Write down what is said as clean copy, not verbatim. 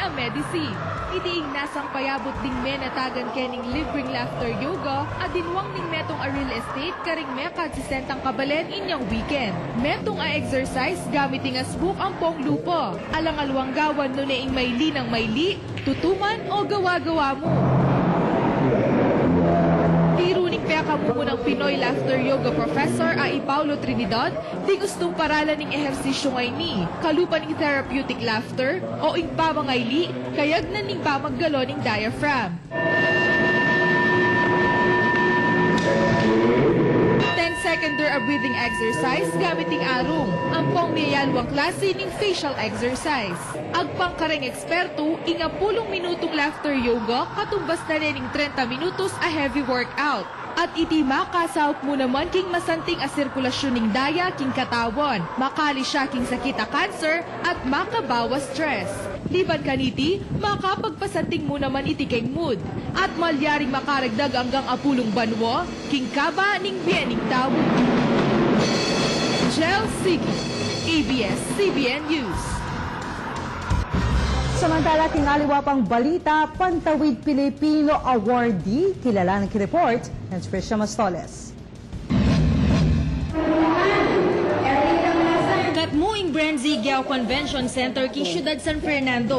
nga medicine. Itiing nasang payabot ding menatagan kening libreng laughter yoga at dinwang ning metong a real estate karing mekad si sentang kabalen inyong weekend. Metong a exercise gamit ing asbuk ang pong lupo. Alang-alwang gawan no neing mayli ng mayli, tutuman o gawa-gawa mo. Iruning kaya kamumunang Pinoy Laughter Yoga Professor ay Paulo Trinidad, di gustong paralan ng ehersisyo ngay ni, kalupan ng therapeutic laughter o ing pamangayli, kayag na ning pamaggalo ng diaphragm. 10-seconder a breathing exercise gamit ng arong, ang pong niyayalwang klase ng facial exercise. Agpangkareng eksperto, inga 10 minutong laughter yoga, katumbas na rin ng 30 minutos a heavy workout. At iti makasaup mo naman king masanting a sirkulasyon ng daya king katawan, makali siya king sakit a cancer at makabawas stress. Liban kaniti, makapagpasanting mo naman iti king mood at malyaring makaragdag hanggang 10 banwa, king kaba ning biening tao. Jel Sigi, ABS-CBN News. Samantala, tingaliwa pang balita, Pantawid Pilipino Awardee, kilala ng report ng Tricia Mastoles. Katmuing Brenzy Giao Convention Center, Siyudad San Fernando.